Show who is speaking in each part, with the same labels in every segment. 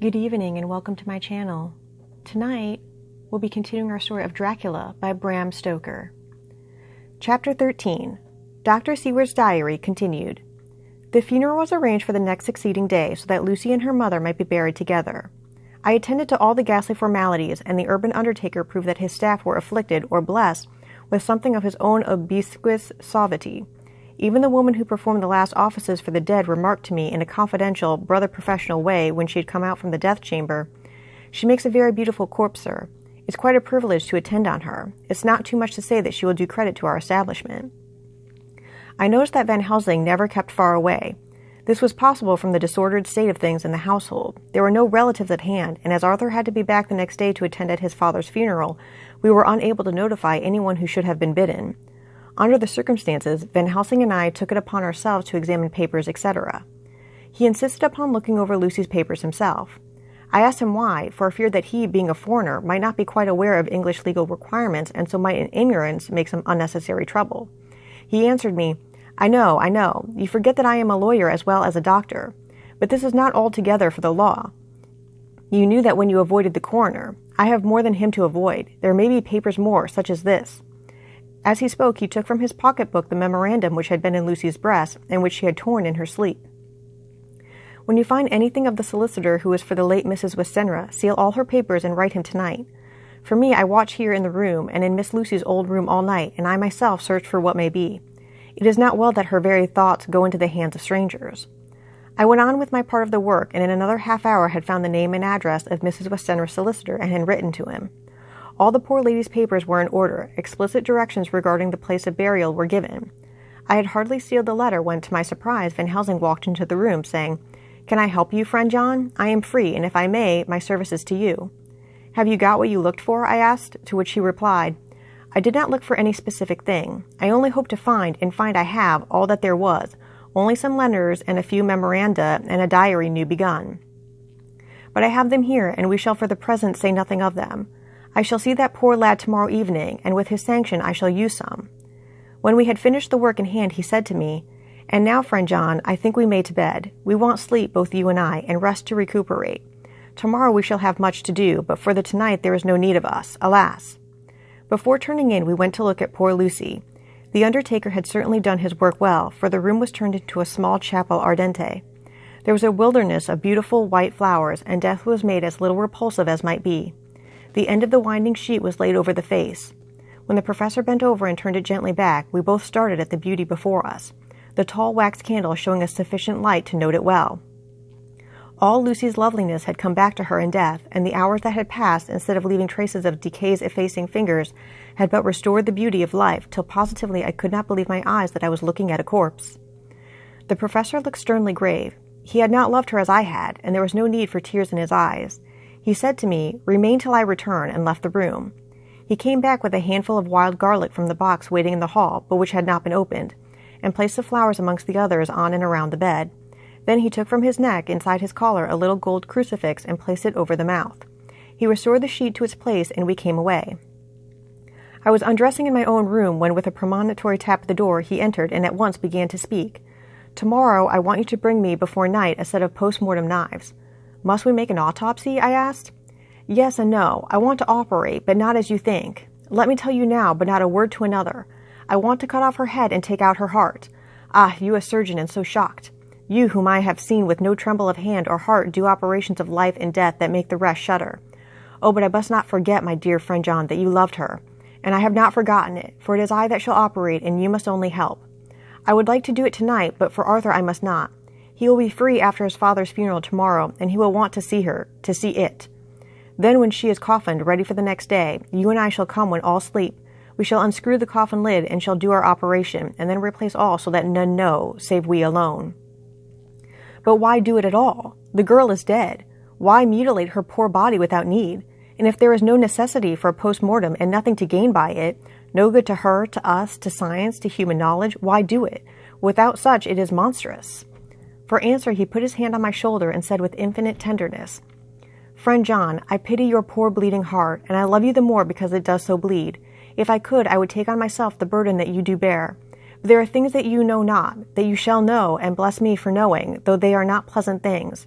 Speaker 1: Good evening and welcome to my channel. Tonight, we'll be continuing our story of Dracula by Bram Stoker. Chapter 13. Dr. Seward's Diary continued. The funeral was arranged for the next succeeding day so that Lucy and her mother might be buried together. I attended to all the ghastly formalities, and the urban undertaker proved that his staff were afflicted or blessed with something of his own obsequious suavity. Even the woman who performed the last offices for the dead remarked to me in a confidential, brother-professional way when she had come out from the death chamber, "She makes a very beautiful corpse, sir. It's quite a privilege to attend on her. It's not too much to say that she will do credit to our establishment." I noticed that Van Helsing never kept far away. This was possible from the disordered state of things in the household. There were no relatives at hand, and as Arthur had to be back the next day to attend at his father's funeral, we were unable to notify anyone who should have been bidden. Under the circumstances, Van Helsing and I took it upon ourselves to examine papers, etc. He insisted upon looking over Lucy's papers himself. I asked him why, for I feared that he, being a foreigner, might not be quite aware of English legal requirements, and so might in ignorance make some unnecessary trouble. He answered me, I know. You forget that I am a lawyer as well as a doctor. But this is not altogether for the law. You knew that when you avoided the coroner. I have more than him to avoid. There may be papers more, such as this." As he spoke, he took from his pocketbook the memorandum which had been in Lucy's breast, and which she had torn in her sleep. "When you find anything of the solicitor who is for the late Mrs. Westenra, seal all her papers and write him tonight. For me, I watch here in the room, and in Miss Lucy's old room all night, and I myself search for what may be. It is not well that her very thoughts go into the hands of strangers." I went on with my part of the work, and in another half hour had found the name and address of Mrs. Westenra's solicitor, and had written to him. All the poor lady's papers were in order. Explicit directions regarding the place of burial were given. I had hardly sealed the letter when, to my surprise, Van Helsing walked into the room, saying, "Can I help you, friend John? I am free, and if I may, my service is to you." "Have you got what you looked for?" I asked, to which he replied, "I did not look for any specific thing. I only hope to find, and find I have, all that there was, only some letters and a few memoranda and a diary new begun. But I have them here, and we shall for the present say nothing of them. I shall see that poor lad tomorrow evening, and with his sanction I shall use some." When we had finished the work in hand, he said to me, "And now, friend John, I think we may to bed. We want sleep, both you and I, and rest to recuperate. Tomorrow we shall have much to do, but for the tonight there is no need of us, alas." Before turning in, we went to look at poor Lucy. The undertaker had certainly done his work well, for the room was turned into a small chapel ardente. There was a wilderness of beautiful white flowers, and death was made as little repulsive as might be. The end of the winding sheet was laid over the face. When the professor bent over and turned it gently back, we both started at the beauty before us, the tall wax candle showing us sufficient light to note it well. All Lucy's loveliness had come back to her in death, and the hours that had passed, instead of leaving traces of decay's effacing fingers, had but restored the beauty of life, till positively I could not believe my eyes that I was looking at a corpse. The professor looked sternly grave. He had not loved her as I had, and there was no need for tears in his eyes. He said to me, "Remain till I return," and left the room. He came back with a handful of wild garlic from the box waiting in the hall, but which had not been opened, and placed the flowers amongst the others on and around the bed. Then he took from his neck, inside his collar, a little gold crucifix, and placed it over the mouth. He restored the sheet to its place, and we came away. I was undressing in my own room when, with a premonitory tap at the door, he entered, and at once began to speak. "Tomorrow I want you to bring me before night a set of post-mortem knives." "Must we make an autopsy?" I asked. "Yes and no. I want to operate, but not as you think. Let me tell you now, but not a word to another. I want to cut off her head and take out her heart. Ah, you a surgeon and so shocked. You whom I have seen with no tremble of hand or heart do operations of life and death that make the rest shudder. Oh, but I must not forget, my dear friend John, that you loved her. And I have not forgotten it, for it is I that shall operate, and you must only help. I would like to do it tonight, but for Arthur I must not. He will be free after his father's funeral tomorrow, and he will want to see her, to see it. Then when she is coffined, ready for the next day, you and I shall come when all sleep. We shall unscrew the coffin lid, and shall do our operation, and then replace all so that none know, save we alone." "But why do it at all? The girl is dead. Why mutilate her poor body without need? And if there is no necessity for a post-mortem and nothing to gain by it, no good to her, to us, to science, to human knowledge, why do it? Without such it is monstrous." For answer he put his hand on my shoulder and said with infinite tenderness, "Friend John, I pity your poor bleeding heart, and I love you the more because it does so bleed. If I could, I would take on myself the burden that you do bear. But there are things that you know not, that you shall know, and bless me for knowing, though they are not pleasant things.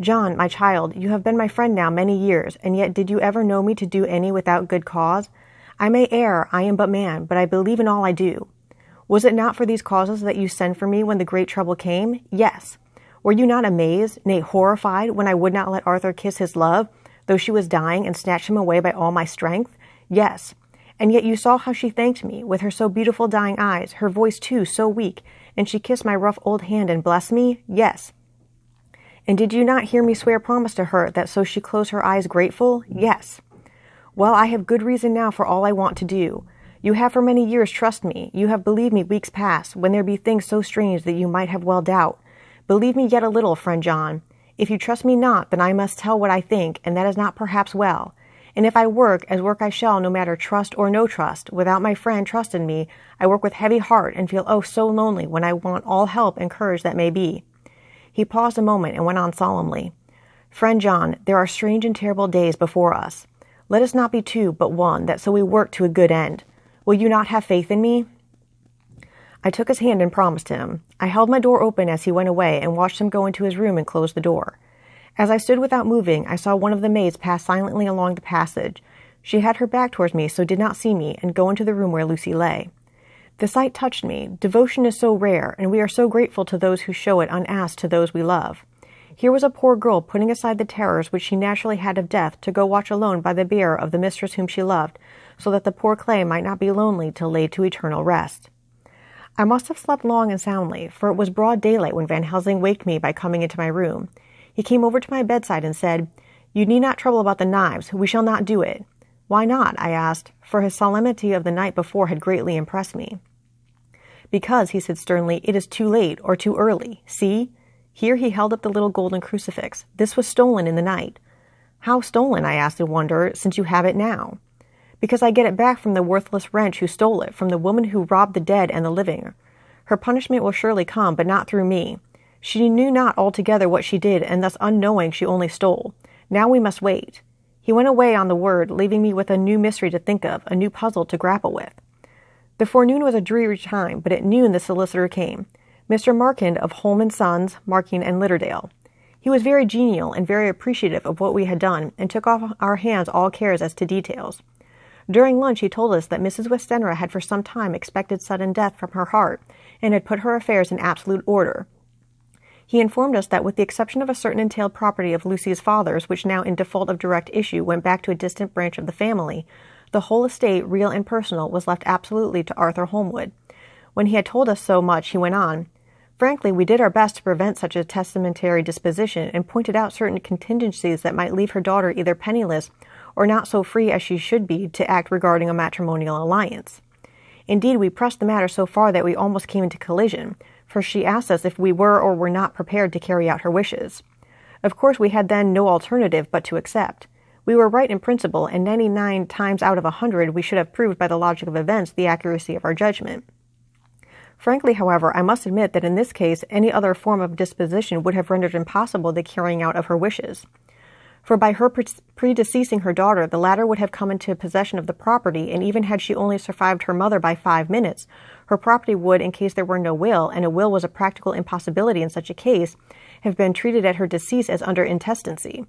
Speaker 1: John, my child, you have been my friend now many years, and yet did you ever know me to do any without good cause? I may err, I am but man, but I believe in all I do. Was it not for these causes that you sent for me when the great trouble came? Yes. Were you not amazed, nay, horrified, when I would not let Arthur kiss his love, though she was dying, and snatched him away by all my strength? Yes. And yet you saw how she thanked me, with her so beautiful dying eyes, her voice too so weak, and she kissed my rough old hand and blessed me? Yes. And did you not hear me swear promise to her, that so she closed her eyes grateful? Yes. Well, I have good reason now for all I want to do. You have for many years trust me. You have believed me weeks past, when there be things so strange that you might have well doubt. Believe me yet a little, friend John. If you trust me not, then I must tell what I think, and that is not perhaps well. And if I work, as work I shall, no matter trust or no trust, without my friend trust in me, I work with heavy heart, and feel oh so lonely when I want all help and courage that may be. He paused a moment and went on solemnly. Friend John, there are strange and terrible days before us. Let us not be two, but one, that so we work to a good end. Will you not have faith in me? I took his hand and promised him. I held my door open as he went away and watched him go into his room and close the door. As I stood without moving, I saw one of the maids pass silently along the passage. She had her back towards me, so did not see me, and go into the room where Lucy lay. The sight touched me. Devotion is so rare, and we are so grateful to those who show it unasked to those we love. Here was a poor girl putting aside the terrors which she naturally had of death to go watch alone by the bier of the mistress whom she loved, so that the poor clay might not be lonely till laid to eternal rest. I must have slept long and soundly, for it was broad daylight when Van Helsing waked me by coming into my room. He came over to my bedside and said, You need not trouble about the knives. We shall not do it. Why not? I asked, for his solemnity of the night before had greatly impressed me. Because, he said sternly, it is too late, or too early. See? Here he held up the little golden crucifix. This was stolen in the night. How stolen? I asked in wonder, since you have it now. Because I get it back from the worthless wretch who stole it, from the woman who robbed the dead and the living. Her punishment will surely come, but not through me. She knew not altogether what she did, and thus unknowing she only stole. Now we must wait. He went away on the word, leaving me with a new mystery to think of, a new puzzle to grapple with. The forenoon was a dreary time, but at noon the solicitor came, Mr. Markand of Holman Sons, Marking and Litterdale. He was very genial and very appreciative of what we had done, and took off our hands all cares as to details. During lunch he told us that Mrs. Westenra had for some time expected sudden death from her heart, and had put her affairs in absolute order. He informed us that with the exception of a certain entailed property of Lucy's father's, which now in default of direct issue went back to a distant branch of the family, the whole estate, real and personal, was left absolutely to Arthur Holmwood. When he had told us so much, he went on, Frankly, we did our best to prevent such a testamentary disposition, and pointed out certain contingencies that might leave her daughter either penniless or not so free as she should be to act regarding a matrimonial alliance. Indeed, we pressed the matter so far that we almost came into collision, for she asked us if we were or were not prepared to carry out her wishes. Of course, we had then no alternative but to accept. We were right in principle, and 99 times out of 100 we should have proved by the logic of events the accuracy of our judgment. Frankly, however, I must admit that in this case any other form of disposition would have rendered impossible the carrying out of her wishes. For by her predeceasing her daughter, the latter would have come into possession of the property, and even had she only survived her mother by 5 minutes, her property would, in case there were no will, and a will was a practical impossibility in such a case, have been treated at her decease as under intestacy.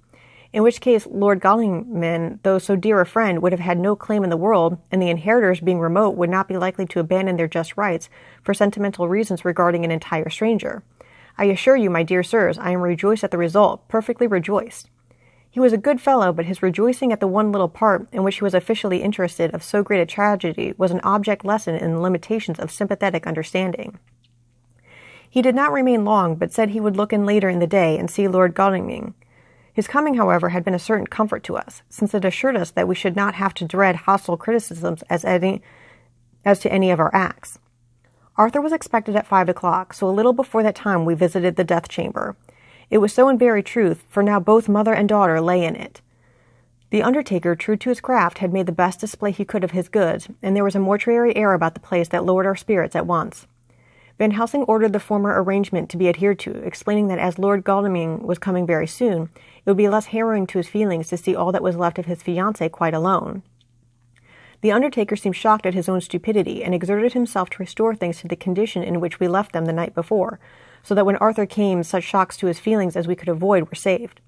Speaker 1: In which case Lord Godalming, though so dear a friend, would have had no claim in the world, and the inheritors, being remote, would not be likely to abandon their just rights for sentimental reasons regarding an entire stranger. I assure you, my dear sirs, I am rejoiced at the result, perfectly rejoiced. He was a good fellow, but his rejoicing at the one little part in which he was officially interested of so great a tragedy was an object lesson in the limitations of sympathetic understanding. He did not remain long, but said he would look in later in the day and see Lord Godalming. His coming, however, had been a certain comfort to us, since it assured us that we should not have to dread hostile criticisms as to any of our acts. Arthur was expected at 5 o'clock, so a little before that time we visited the death chamber. It was so in very truth, for now both mother and daughter lay in it. The undertaker, true to his craft, had made the best display he could of his goods, and there was a mortuary air about the place that lowered our spirits at once. Van Helsing ordered the former arrangement to be adhered to, explaining that as Lord Godalming was coming very soon, it would be less harrowing to his feelings to see all that was left of his fiancée quite alone. The undertaker seemed shocked at his own stupidity, and exerted himself to restore things to the condition in which we left them the night before, so that when Arthur came, such shocks to his feelings as we could avoid were saved.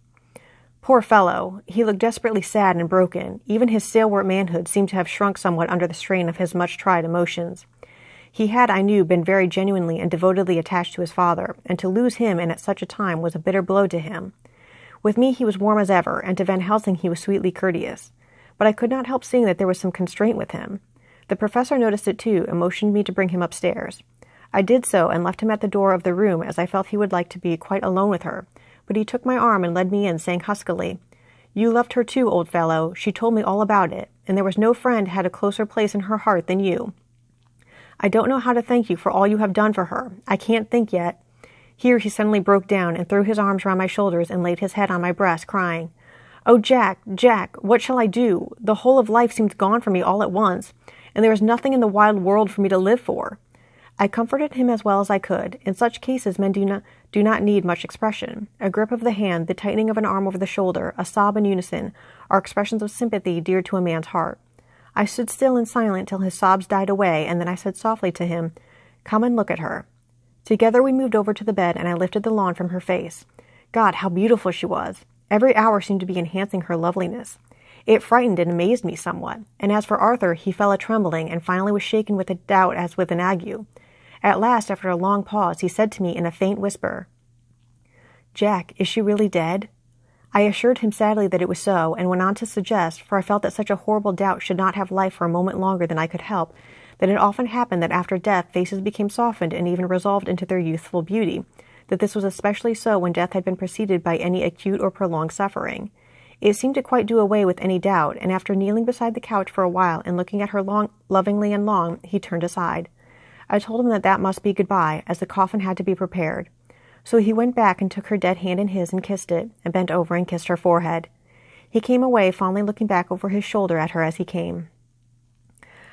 Speaker 1: Poor fellow! He looked desperately sad and broken. Even his stalwart manhood seemed to have shrunk somewhat under the strain of his much-tried emotions. He had, I knew, been very genuinely and devotedly attached to his father, and to lose him and at such a time was a bitter blow to him. With me he was warm as ever, and to Van Helsing he was sweetly courteous. But I could not help seeing that there was some constraint with him. The professor noticed it too, and motioned me to bring him upstairs. I did so, and left him at the door of the room, as I felt he would like to be quite alone with her. But he took my arm and led me in, saying huskily, "You loved her too, old fellow. She told me all about it, and there was no friend had a closer place in her heart than you. I don't know how to thank you for all you have done for her. I can't think yet." Here he suddenly broke down and threw his arms round my shoulders and laid his head on my breast, crying, "Oh, Jack, Jack, what shall I do? The whole of life seems gone from me all at once, and there is nothing in the wide world for me to live for." I comforted him as well as I could. In such cases men do not need much expression. A grip of the hand, the tightening of an arm over the shoulder, a sob in unison, are expressions of sympathy dear to a man's heart. I stood still and silent till his sobs died away, and then I said softly to him, "Come and look at her." Together we moved over to the bed, and I lifted the lawn from her face. God, how beautiful she was! Every hour seemed to be enhancing her loveliness. It frightened and amazed me somewhat, and as for Arthur, he fell a-trembling, and finally was shaken with a doubt as with an ague. At last, after a long pause, he said to me in a faint whisper, "Jack, is she really dead?" I assured him sadly that it was so, and went on to suggest, for I felt that such a horrible doubt should not have life for a moment longer than I could help, that it often happened that after death faces became softened and even resolved into their youthful beauty, that this was especially so when death had been preceded by any acute or prolonged suffering. It seemed to quite do away with any doubt, and after kneeling beside the couch for a while and looking at her lovingly and long, he turned aside. I told him that that must be goodbye, as the coffin had to be prepared. So he went back and took her dead hand in his and kissed it, and bent over and kissed her forehead. He came away, fondly looking back over his shoulder at her as he came.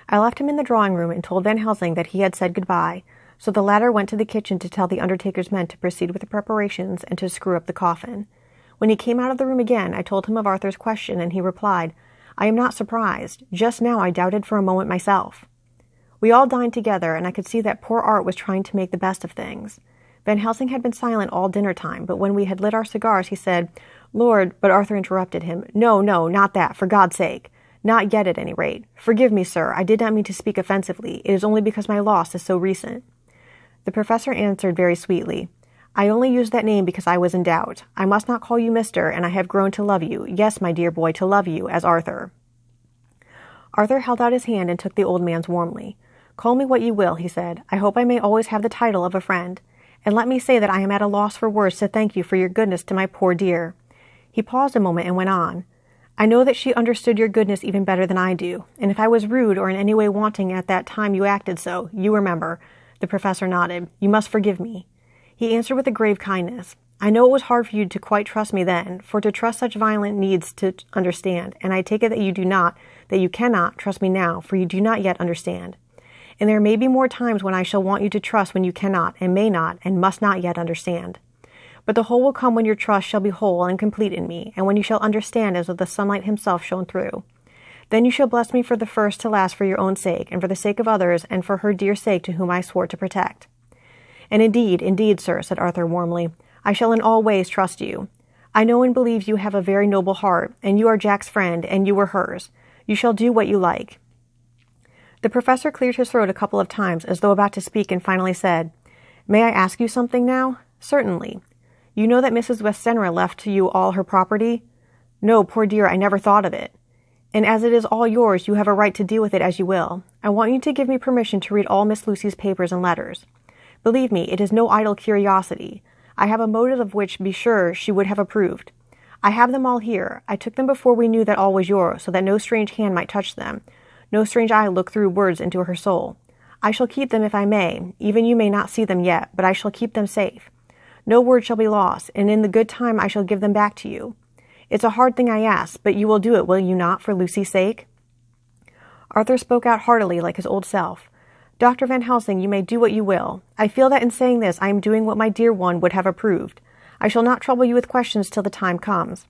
Speaker 1: I left him in the drawing-room and told Van Helsing that he had said goodbye, so the latter went to the kitchen to tell the undertaker's men to proceed with the preparations and to screw up the coffin. When he came out of the room again, I told him of Arthur's question, and he replied, "I am not surprised. Just now I doubted for a moment myself." We all dined together, and I could see that poor Art was trying to make the best of things. Van Helsing had been silent all dinner-time, but when we had lit our cigars, he said, "Lord," but Arthur interrupted him, "No, no, not that, for God's sake. Not yet, at any rate. Forgive me, sir, I did not mean to speak offensively. It is only because my loss is so recent." The professor answered very sweetly, "I only used that name because I was in doubt. I must not call you Mr., and I have grown to love you, yes, my dear boy, to love you, as Arthur." Arthur held out his hand and took the old man's warmly. "Call me what you will," he said. "I hope I may always have the title of a friend. And let me say that I am at a loss for words to thank you for your goodness to my poor dear." He paused a moment and went on. "I know that she understood your goodness even better than I do, and if I was rude or in any way wanting at that time you acted so, you remember." The professor nodded. "You must forgive me." He answered with a grave kindness, "I know it was hard for you to quite trust me then, for to trust such violent needs to understand, and I take it that you cannot trust me now, for you do not yet understand. And there may be more times when I shall want you to trust when you cannot, and may not, and must not yet understand. But the whole will come when your trust shall be whole and complete in me, and when you shall understand as though the sunlight himself shone through. Then you shall bless me for the first to last for your own sake, and for the sake of others, and for her dear sake to whom I swore to protect." "And indeed, sir," said Arthur warmly, "I shall in all ways trust you. I know and believe you have a very noble heart, and you are Jack's friend, and you were hers. You shall do what you like." The professor cleared his throat a couple of times, as though about to speak, and finally said, "May I ask you something now?" "Certainly." "You know that Mrs. Westenra left to you all her property?" "No, poor dear, I never thought of it." "And as it is all yours, you have a right to deal with it as you will. I want you to give me permission to read all Miss Lucy's papers and letters. Believe me, it is no idle curiosity. I have a motive of which, be sure, she would have approved. I have them all here. I took them before we knew that all was yours, so that no strange hand might touch them. No strange eye look through words into her soul. I shall keep them if I may. Even you may not see them yet, but I shall keep them safe. No word shall be lost, and in the good time I shall give them back to you. It's a hard thing I ask, but you will do it, will you not, for Lucy's sake?" Arthur spoke out heartily, like his old self. "Dr. Van Helsing, you may do what you will. I feel that in saying this I am doing what my dear one would have approved. I shall not trouble you with questions till the time comes."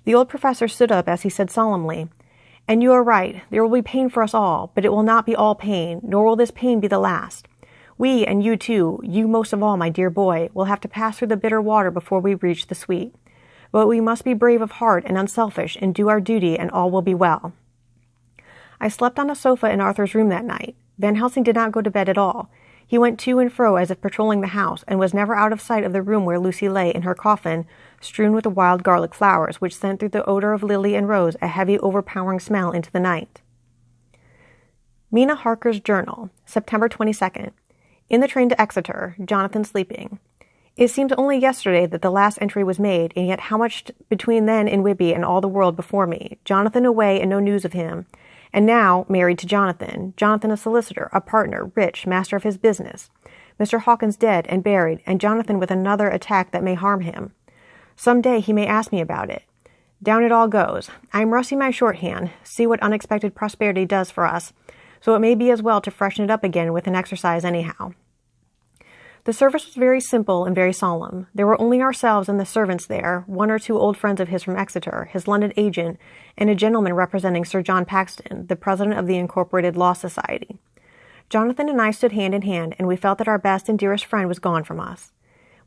Speaker 1: The old professor stood up as he said solemnly, "And you are right. There will be pain for us all, but it will not be all pain, nor will this pain be the last. We, and you too, you most of all, my dear boy, will have to pass through the bitter water before we reach the sweet. But we must be brave of heart and unselfish and do our duty, and all will be well. I slept on a sofa in Arthur's room that night. Van Helsing did not go to bed at all. He went to and fro as if patrolling the house, and was never out of sight of the room where Lucy lay in her coffin, strewn with the wild garlic flowers, which sent through the odor of lily and rose a heavy, overpowering smell into the night. Mina Harker's Journal, September 22nd. In the train to Exeter, Jonathan sleeping. It seems only yesterday that the last entry was made, and yet how much between then and Whitby and all the world before me. Jonathan away and no news of him. And now married to Jonathan. Jonathan a solicitor, a partner, rich, master of his business. Mr. Hawkins dead and buried, and Jonathan with another attack that may harm him. Some day he may ask me about it. Down it all goes. I am rusty my shorthand. See what unexpected prosperity does for us. So it may be as well to freshen it up again with an exercise anyhow. The service was very simple and very solemn. There were only ourselves and the servants there, one or two old friends of his from Exeter, his London agent, and a gentleman representing Sir John Paxton, the president of the Incorporated Law Society. Jonathan and I stood hand in hand, and we felt that our best and dearest friend was gone from us.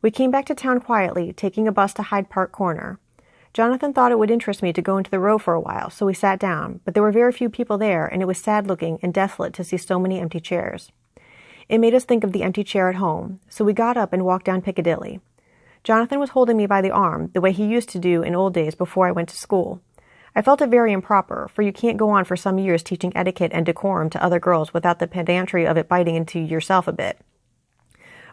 Speaker 1: We came back to town quietly, taking a bus to Hyde Park Corner. Jonathan thought it would interest me to go into the Row for a while, so we sat down, but there were very few people there, and it was sad-looking and desolate to see so many empty chairs. It made us think of the empty chair at home, so we got up and walked down Piccadilly. Jonathan was holding me by the arm, the way he used to do in old days before I went to school. I felt it very improper, for you can't go on for some years teaching etiquette and decorum to other girls without the pedantry of it biting into yourself a bit.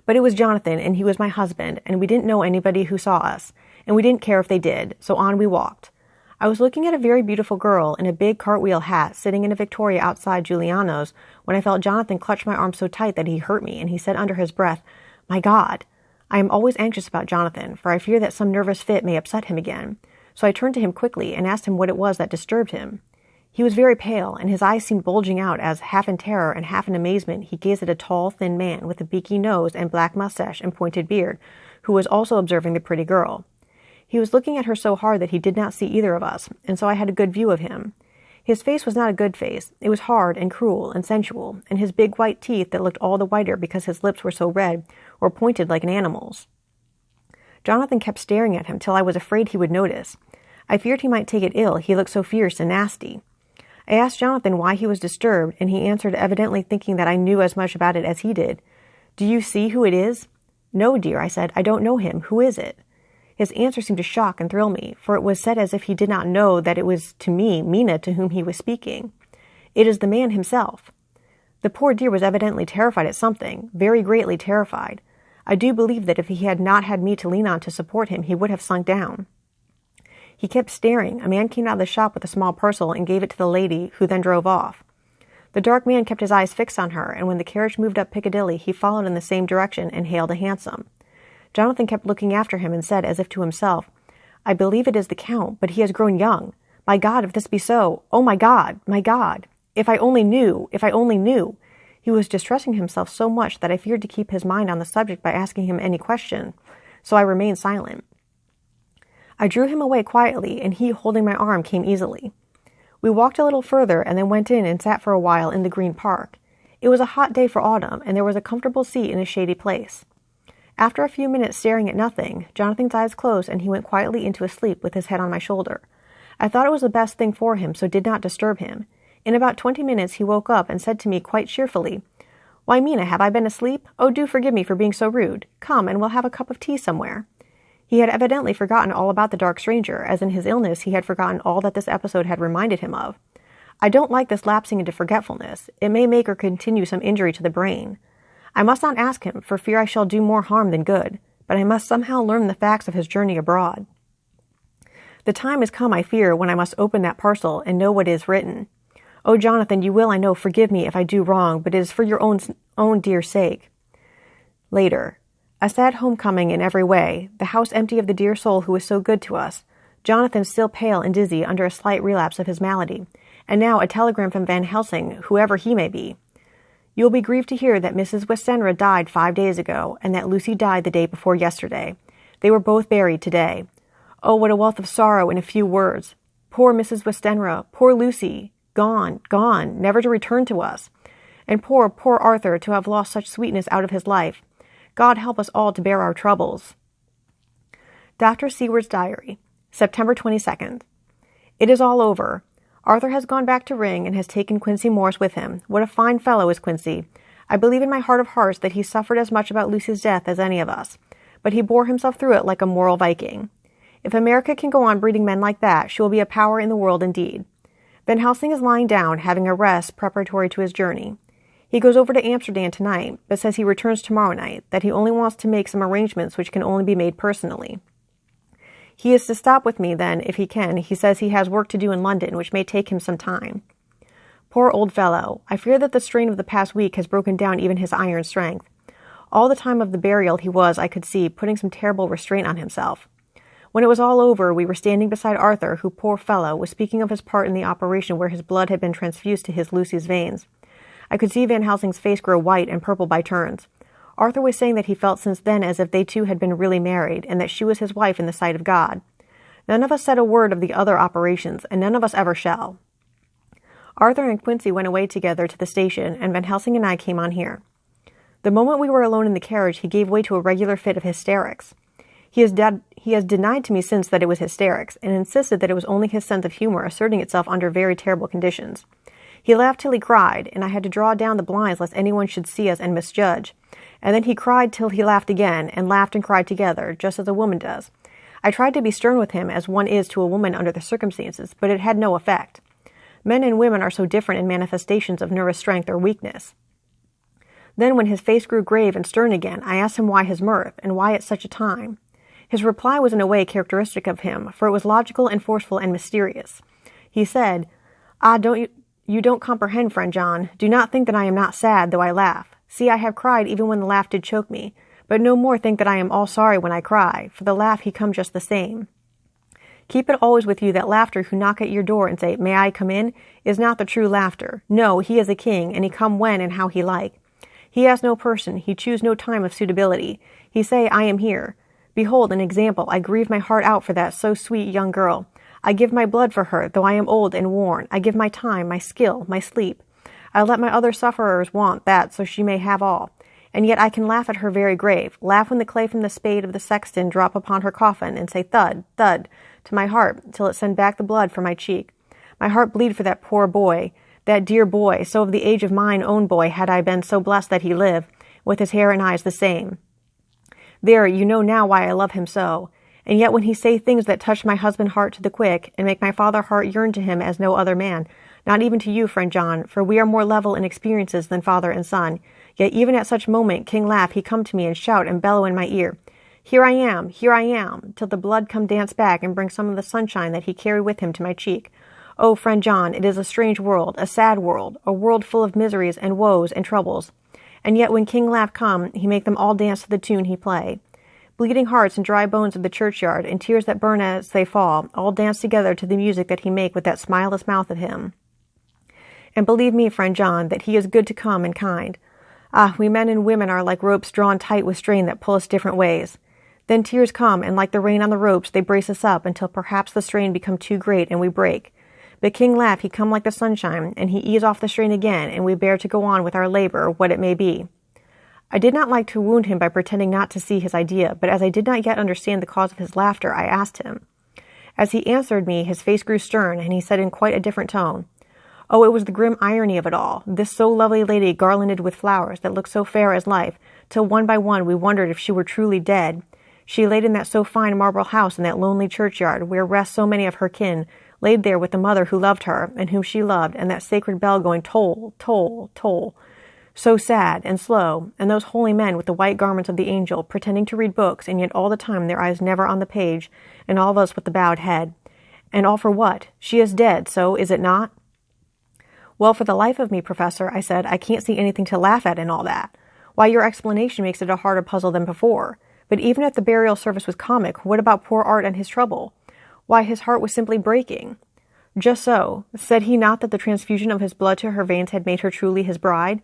Speaker 1: But it was Jonathan, and he was my husband, and we didn't know anybody who saw us, and we didn't care if they did, so on we walked. I was looking at a very beautiful girl in a big cartwheel hat sitting in a Victoria outside Giuliano's when I felt Jonathan clutch my arm so tight that he hurt me, and he said under his breath, "My God!" I am always anxious about Jonathan, for I fear that some nervous fit may upset him again. So I turned to him quickly and asked him what it was that disturbed him. He was very pale, and his eyes seemed bulging out as, half in terror and half in amazement, he gazed at a tall, thin man with a beaky nose and black mustache and pointed beard, who was also observing the pretty girl. He was looking at her so hard that he did not see either of us, and so I had a good view of him. His face was not a good face. It was hard and cruel and sensual, and his big white teeth that looked all the whiter because his lips were so red were pointed like an animal's. Jonathan kept staring at him till I was afraid he would notice. I feared he might take it ill, he looked so fierce and nasty. I asked Jonathan why he was disturbed, and he answered, evidently thinking that I knew as much about it as he did. "Do you see who it is?" "No, dear," I said. "I don't know him. Who is it?" His answer seemed to shock and thrill me, for it was said as if he did not know that it was to me, Mina, to whom he was speaking. "It is the man himself." The poor dear was evidently terrified at something, very greatly terrified. I do believe that if he had not had me to lean on to support him, he would have sunk down. He kept staring. A man came out of the shop with a small parcel and gave it to the lady, who then drove off. The dark man kept his eyes fixed on her, and when the carriage moved up Piccadilly, he followed in the same direction and hailed a hansom. Jonathan kept looking after him and said, as if to himself, "I believe it is the Count, but he has grown young. My God, if this be so! Oh, my God! My God! If I only knew! If I only knew!" He was distressing himself so much that I feared to keep his mind on the subject by asking him any question, so I remained silent. I drew him away quietly, and he, holding my arm, came easily. We walked a little further and then went in and sat for a while in the Green Park. It was a hot day for autumn, and there was a comfortable seat in a shady place. After a few minutes staring at nothing, Jonathan's eyes closed and he went quietly into a sleep with his head on my shoulder. I thought it was the best thing for him, so did not disturb him. In about 20 minutes he woke up and said to me quite cheerfully, "Why, Mina, have I been asleep? Oh, do forgive me for being so rude. Come, and we'll have a cup of tea somewhere." He had evidently forgotten all about the dark stranger, as in his illness he had forgotten all that this episode had reminded him of. I don't like this lapsing into forgetfulness. It may make or continue some injury to the brain. I must not ask him, for fear I shall do more harm than good, but I must somehow learn the facts of his journey abroad. The time is come, I fear, when I must open that parcel and know what is written. Oh, Jonathan, you will, I know, forgive me if I do wrong, but it is for your own dear sake. Later. A sad homecoming in every way, the house empty of the dear soul who was so good to us, Jonathan still pale and dizzy under a slight relapse of his malady, and now a telegram from Van Helsing, whoever he may be. "You will be grieved to hear that Mrs. Westenra died 5 days ago, and that Lucy died the day before yesterday. They were both buried today. Oh, what a wealth of sorrow in a few words. Poor Mrs. Westenra, poor Lucy, gone, gone, never to return to us. And poor, poor Arthur to have lost such sweetness out of his life. God help us all to bear our troubles. Dr. Seward's Diary, September 22nd. It is all over. Arthur has gone back to Ring and has taken Quincy Morris with him. What a fine fellow is Quincy. I believe in my heart of hearts that he suffered as much about Lucy's death as any of us, but he bore himself through it like a moral Viking. If America can go on breeding men like that, she will be a power in the world indeed. Van Helsing is lying down, having a rest preparatory to his journey. He goes over to Amsterdam tonight, but says he returns tomorrow night, that he only wants to make some arrangements which can only be made personally. He is to stop with me, then, if he can. He says he has work to do in London, which may take him some time. Poor old fellow. I fear that the strain of the past week has broken down even his iron strength. All the time of the burial he was, I could see, putting some terrible restraint on himself. When it was all over, we were standing beside Arthur, who, poor fellow, was speaking of his part in the operation where his blood had been transfused to his Lucy's veins. I could see Van Helsing's face grow white and purple by turns. Arthur was saying that he felt since then as if they two had been really married, and that she was his wife in the sight of God. None of us said a word of the other operations, and none of us ever shall. Arthur and Quincy went away together to the station, and Van Helsing and I came on here. The moment we were alone in the carriage, he gave way to a regular fit of hysterics. He has denied to me since that it was hysterics, and insisted that it was only his sense of humor asserting itself under very terrible conditions. He laughed till he cried, and I had to draw down the blinds lest anyone should see us and misjudge. And then he cried till he laughed again, and laughed and cried together, just as a woman does. I tried to be stern with him, as one is to a woman under the circumstances, but it had no effect. Men and women are so different in manifestations of nervous strength or weakness. Then, when his face grew grave and stern again, I asked him why his mirth, and why at such a time. His reply was in a way characteristic of him, for it was logical and forceful and mysterious. He said, You don't comprehend, friend John. Do not think that I am not sad, though I laugh. See, I have cried even when the laugh did choke me, but no more think that I am all sorry when I cry, for the laugh he come just the same. Keep it always with you that laughter who knock at your door and say, May I come in, is not the true laughter. No, he is a king, and he come when and how he like. He has no person, he choose no time of suitability. He say, I am here. Behold an example, I grieve my heart out for that so sweet young girl. I give my blood for her, though I am old and worn. I give my time, my skill, my sleep. I let my other sufferers want that, so she may have all. And yet I can laugh at her very grave, laugh when the clay from the spade of the sexton drop upon her coffin, and say thud, thud, to my heart, till it send back the blood from my cheek. My heart bleed for that poor boy, that dear boy, so of the age of mine own boy had I been so blessed that he live, with his hair and eyes the same. There, you know now why I love him so. And yet when he say things that touch my husband heart to the quick, and make my father heart yearn to him as no other man, not even to you, friend John, for we are more level in experiences than father and son, yet even at such moment King Laugh he come to me and shout and bellow in my ear, here I am, till the blood come dance back and bring some of the sunshine that he carried with him to my cheek. Oh, friend John, it is a strange world, a sad world, a world full of miseries and woes and troubles. And yet when King Laugh come, he make them all dance to the tune he play. Bleeding hearts and dry bones of the churchyard, and tears that burn as they fall, all dance together to the music that he make with that smileless mouth of him. And believe me, friend John, that he is good to come and kind. Ah, we men and women are like ropes drawn tight with strain that pull us different ways. Then tears come, and like the rain on the ropes, they brace us up until perhaps the strain become too great and we break. But King Laugh, he come like the sunshine, and he ease off the strain again, and we bear to go on with our labor, what it may be. I did not like to wound him by pretending not to see his idea, but as I did not yet understand the cause of his laughter, I asked him. As he answered me, his face grew stern, and he said in quite a different tone, Oh, it was the grim irony of it all, this so lovely lady garlanded with flowers that looked so fair as life, till one by one we wondered if she were truly dead. She laid in that so fine marble house in that lonely churchyard, where rest so many of her kin, laid there with the mother who loved her, and whom she loved, and that sacred bell going toll, toll, toll. So sad and slow, and those holy men with the white garments of the angel, pretending to read books, and yet all the time their eyes never on the page, and all of us with the bowed head. And all for what? She is dead, so is it not? Well, for the life of me, Professor, I said, I can't see anything to laugh at in all that. Why, your explanation makes it a harder puzzle than before. But even if the burial service was comic, what about poor Art and his trouble? Why, his heart was simply breaking. Just so. Said he not that the transfusion of his blood to her veins had made her truly his bride?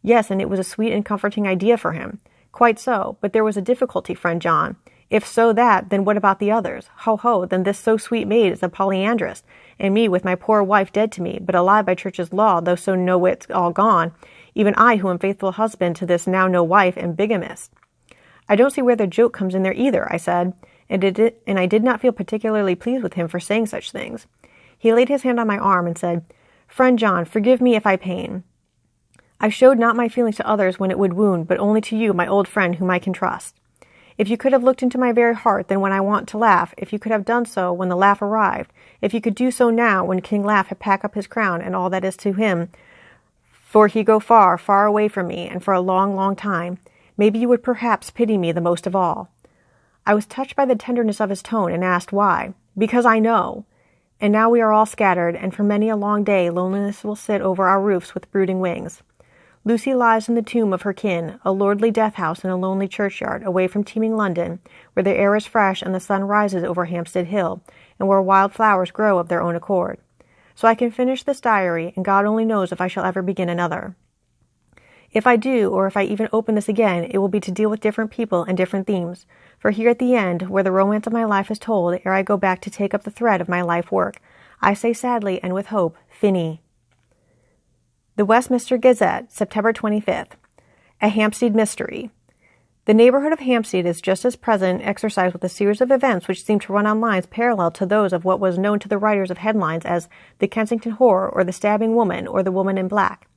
Speaker 1: Yes, and it was a sweet and comforting idea for him. Quite so, but there was a difficulty, friend John. If so that, then what about the others? Ho, ho, then this so sweet maid is a polyandrist, and me with my poor wife dead to me, but alive by church's law, though so no wits all gone. even I, who am faithful husband to this now no wife, am bigamist. I don't see where the joke comes in there either, I said, and I did not feel particularly pleased with him for saying such things. He laid his hand on my arm and said, "Friend John, forgive me if I pain. I showed not my feelings to others when it would wound, but only to you, my old friend, whom I can trust. If you could have looked into my very heart then when I want to laugh, if you could have done so when the laugh arrived, if you could do so now when King Laugh had packed up his crown and all that is to him, for he go far, far away from me, and for a long, long time, maybe you would perhaps pity me the most of all." I was touched by the tenderness of his tone and asked why. "Because I know. And now we are all scattered, and for many a long day loneliness will sit over our roofs with brooding wings. Lucy lies in the tomb of her kin, a lordly death-house in a lonely churchyard, away from teeming London, where the air is fresh and the sun rises over Hampstead Hill, and where wild flowers grow of their own accord. So I can finish this diary, and God only knows if I shall ever begin another. If I do, or if I even open this again, it will be to deal with different people and different themes, for here at the end, where the romance of my life is told, ere I go back to take up the thread of my life work, I say sadly and with hope, Fini." The Westminster Gazette, September 25th. A Hampstead Mystery. The neighborhood of Hampstead is just as present exercised with a series of events which seem to run on lines parallel to those of what was known to the writers of headlines as the Kensington Horror, or the Stabbing Woman, or the Woman in Black.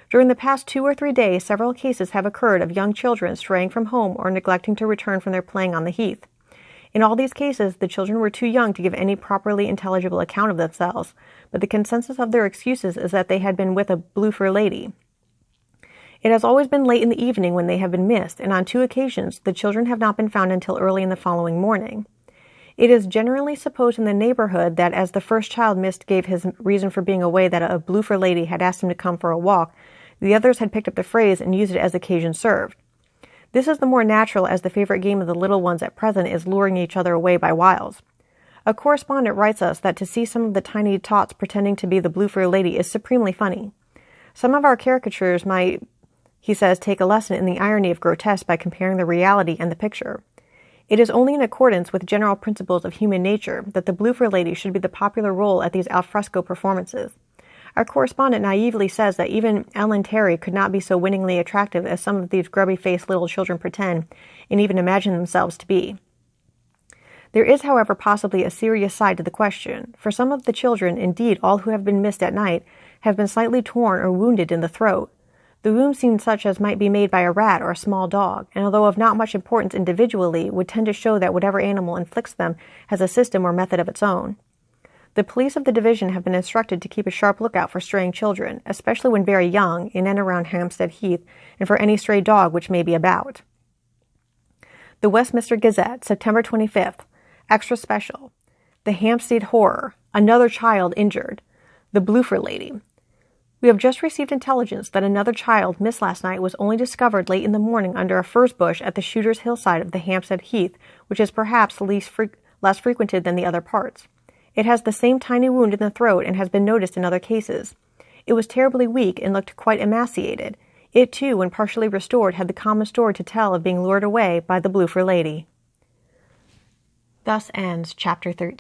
Speaker 1: During the past 2 or 3 days, several cases have occurred of young children straying from home or neglecting to return from their playing on the heath. In all these cases, the children were too young to give any properly intelligible account of themselves, but the consensus of their excuses is that they had been with a blue-fur lady. It has always been late in the evening when they have been missed, and on 2 occasions the children have not been found until early in the following morning. It is generally supposed in the neighborhood that as the first child missed gave his reason for being away that a blue-fur lady had asked him to come for a walk, the others had picked up the phrase and used it as occasion served. This is the more natural, as the favorite game of the little ones at present is luring each other away by wiles. A correspondent writes us that to see some of the tiny tots pretending to be the blue-fur lady is supremely funny. Some of our caricatures might, he says, take a lesson in the irony of grotesque by comparing the reality and the picture. It is only in accordance with general principles of human nature that the blue-fur lady should be the popular role at these alfresco performances. Our correspondent naively says that even Ellen Terry could not be so winningly attractive as some of these grubby-faced little children pretend, and even imagine themselves to be. There is, however, possibly a serious side to the question, for some of the children, indeed all who have been missed at night, have been slightly torn or wounded in the throat. The wound seemed such as might be made by a rat or a small dog, and although of not much importance individually, would tend to show that whatever animal inflicts them has a system or method of its own. The police of the division have been instructed to keep a sharp lookout for straying children, especially when very young, in and around Hampstead Heath, and for any stray dog which may be about. The Westminster Gazette, September 25th. Extra Special. The Hampstead Horror. Another child injured. The blue-fur lady. We have just received intelligence that another child missed last night was only discovered late in the morning under a furze bush at the Shooter's Hillside of the Hampstead Heath, which is perhaps less frequented than the other parts. It has the same tiny wound in the throat and has been noticed in other cases. It was terribly weak and looked quite emaciated. It, too, when partially restored, had the common story to tell of being lured away by the blue-fur lady. Thus ends Chapter 13.